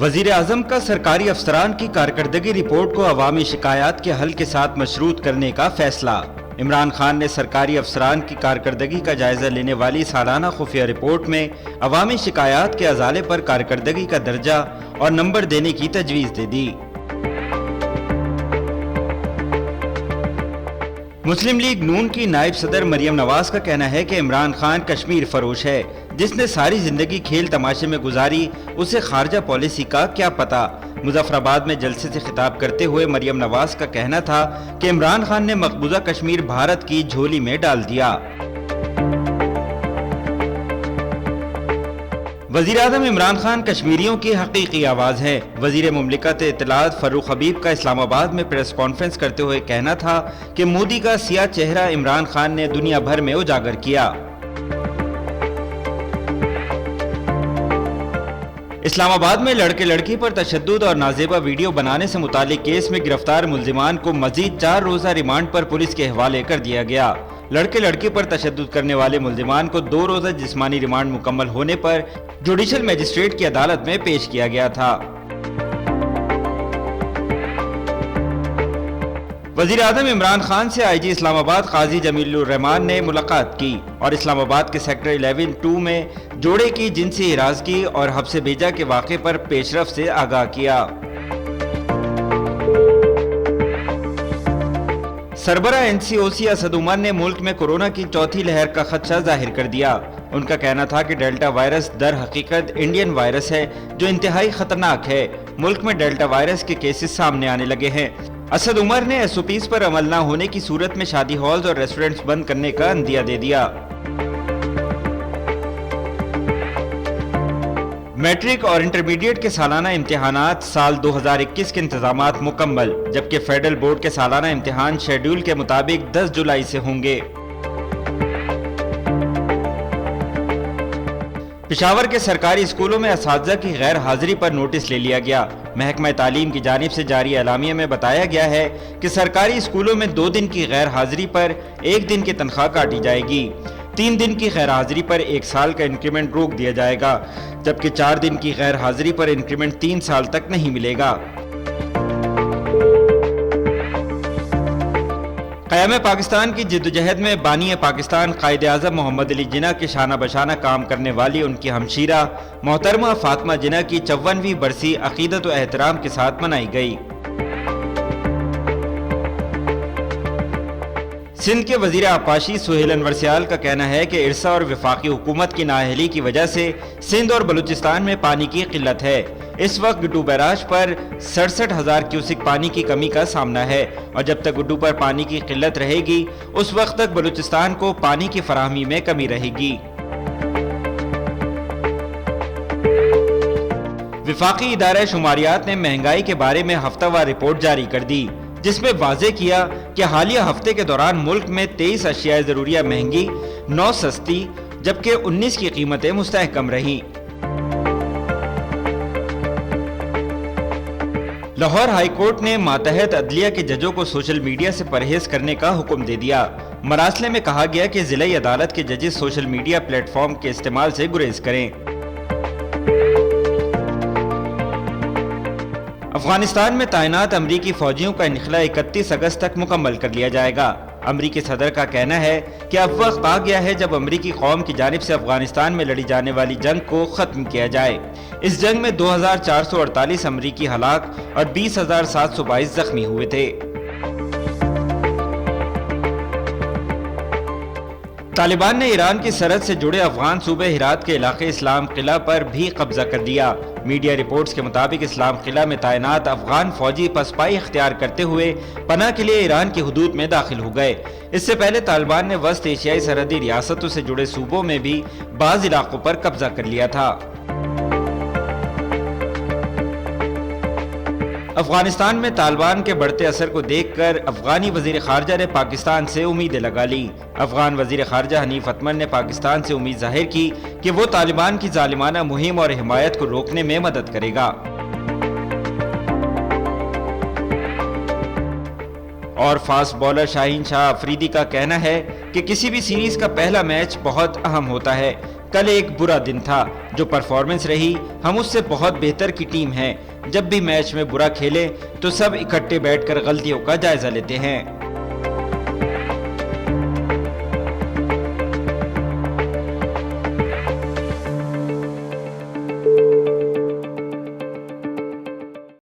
وزیر اعظم کا سرکاری افسران کی کارکردگی رپورٹ کو عوامی شکایات کے حل کے ساتھ مشروط کرنے کا فیصلہ۔ عمران خان نے سرکاری افسران کی کارکردگی کا جائزہ لینے والی سالانہ خفیہ رپورٹ میں عوامی شکایات کے ازالے پر کارکردگی کا درجہ اور نمبر دینے کی تجویز دے دی۔ مسلم لیگ نون کی نائب صدر مریم نواز کا کہنا ہے کہ عمران خان کشمیر فروش ہے، جس نے ساری زندگی کھیل تماشے میں گزاری، اسے خارجہ پالیسی کا کیا پتہ۔ مظفر آباد میں جلسے سے خطاب کرتے ہوئے مریم نواز کا کہنا تھا کہ عمران خان نے مقبوضہ کشمیر بھارت کی جھولی میں ڈال دیا۔ وزیر اعظم عمران خان کشمیریوں کی حقیقی آواز ہے۔ وزیر مملکت اطلاعات فاروق حبیب کا اسلام آباد میں پریس کانفرنس کرتے ہوئے کہنا تھا کہ مودی کا سیاہ چہرہ عمران خان نے دنیا بھر میں اجاگر کیا۔ اسلام آباد میں لڑکے لڑکی پر تشدد اور نازیبا ویڈیو بنانے سے متعلق کیس میں گرفتار ملزمان کو مزید 4 روزہ ریمانڈ پر پولیس کے حوالے کر دیا گیا۔ لڑکے لڑکی پر تشدد کرنے والے ملزمان کو 2 روزہ جسمانی ریمانڈ مکمل ہونے پر جوڈیشل میجسٹریٹ کی عدالت میں پیش کیا گیا تھا۔ وزیر اعظم عمران خان سے آئی جی اسلام آباد قاضی جمیل الرحمان نے ملاقات کی اور اسلام آباد کے سیکٹر 11-2 میں جوڑے کی جنسی ہراسگی اور حبس بھیجا کے واقعے پر پیش رفت سے آگاہ کیا۔ سربراہ NCOC اسد عمر نے ملک میں کورونا کی چوتھی لہر کا خدشہ ظاہر کر دیا۔ ان کا کہنا تھا کہ ڈیلٹا وائرس در حقیقت انڈین وائرس ہے جو انتہائی خطرناک ہے۔ ملک میں ڈیلٹا وائرس کے کیسز سامنے آنے لگے ہیں۔ اسد عمر نے SOPs پر عمل نہ ہونے کی صورت میں شادی ہالز اور ریسٹورنٹس بند کرنے کا عندیہ دے دیا۔ میٹرک اور انٹرمیڈیٹ کے سالانہ امتحانات سال 2021 کے انتظامات مکمل، جبکہ فیڈرل بورڈ کے سالانہ امتحان شیڈول کے مطابق 10 جولائی سے ہوں گے۔ پشاور کے سرکاری اسکولوں میں اساتذہ کی غیر حاضری پر نوٹس لے لیا گیا۔ محکمہ تعلیم کی جانب سے جاری اعلامیہ میں بتایا گیا ہے کہ سرکاری اسکولوں میں 2 دن کی غیر حاضری پر 1 دن کی تنخواہ کاٹی جائے گی۔ 3 دن کی غیر حاضری پر 1 سال کا انکریمنٹ روک دیا جائے گا، جبکہ 4 دن کی غیر حاضری پر انکریمنٹ 3 سال تک نہیں ملے گا۔ قیام پاکستان کی جدوجہد میں بانی پاکستان قائد اعظم محمد علی جناح کے شانہ بشانہ کام کرنے والی ان کی ہمشیرہ محترمہ فاطمہ جناح کی 54ویں برسی عقیدت و احترام کے ساتھ منائی گئی۔ سندھ کے وزیر آبپاشی سہیل انور سیال کا کہنا ہے کہ ارسا اور وفاقی حکومت کی نااہلی کی وجہ سے سندھ اور بلوچستان میں پانی کی قلت ہے۔ اس وقت گڈو بیراج پر 67,000 کیوسک پانی کی کمی کا سامنا ہے، اور جب تک گڈو پر پانی کی قلت رہے گی اس وقت تک بلوچستان کو پانی کی فراہمی میں کمی رہے گی۔ وفاقی ادارہ شماریات نے مہنگائی کے بارے میں ہفتہ وار رپورٹ جاری کر دی، جس میں واضح کیا کہ حالیہ ہفتے کے دوران ملک میں 23 اشیاء ضروریہ مہنگی، 9 سستی جبکہ 19 کی قیمتیں مستحکم رہیں۔ لاہور ہائی کورٹ نے ماتحت عدلیہ کے ججوں کو سوشل میڈیا سے پرہیز کرنے کا حکم دے دیا۔ مراسلے میں کہا گیا کہ ضلعی عدالت کے ججز سوشل میڈیا پلیٹ فارم کے استعمال سے گریز کریں۔ افغانستان میں تعینات امریکی فوجیوں کا انخلاء 31 اگست تک مکمل کر لیا جائے گا۔ امریکی صدر کا کہنا ہے کہ اب وقت آ گیا ہے جب امریکی قوم کی جانب سے افغانستان میں لڑی جانے والی جنگ کو ختم کیا جائے۔ اس جنگ میں 2448 امریکی ہلاک اور 20,722 زخمی ہوئے تھے۔ طالبان نے ایران کی سرحد سے جڑے افغان صوبے ہرات کے علاقے اسلام قلعہ پر بھی قبضہ کر دیا۔ میڈیا رپورٹس کے مطابق اسلام قلعہ میں تعینات افغان فوجی پسپائی اختیار کرتے ہوئے پناہ کے لیے ایران کی حدود میں داخل ہو گئے۔ اس سے پہلے طالبان نے وسط ایشیائی سرحدی ریاستوں سے جڑے صوبوں میں بھی بعض علاقوں پر قبضہ کر لیا تھا۔ افغانستان میں طالبان کے بڑھتے اثر کو دیکھ کر افغانی وزیر خارجہ نے پاکستان سے امیدیں لگا لی۔ افغان وزیر خارجہ حنیف اتمر نے پاکستان سے امید ظاہر کی کہ وہ طالبان کی ظالمانہ مہم اور حمایت کو روکنے میں مدد کرے گا۔ اور فاسٹ بولر شاہین شاہ افریدی کا کہنا ہے کہ کسی بھی سیریز کا پہلا میچ بہت اہم ہوتا ہے، کل ایک برا دن تھا، جو پرفارمنس رہی ہم اس سے بہت بہتر کی ٹیم ہے۔ جب بھی میچ میں برا کھیلے تو سب اکٹھے بیٹھ کر غلطیوں کا جائزہ لیتے ہیں۔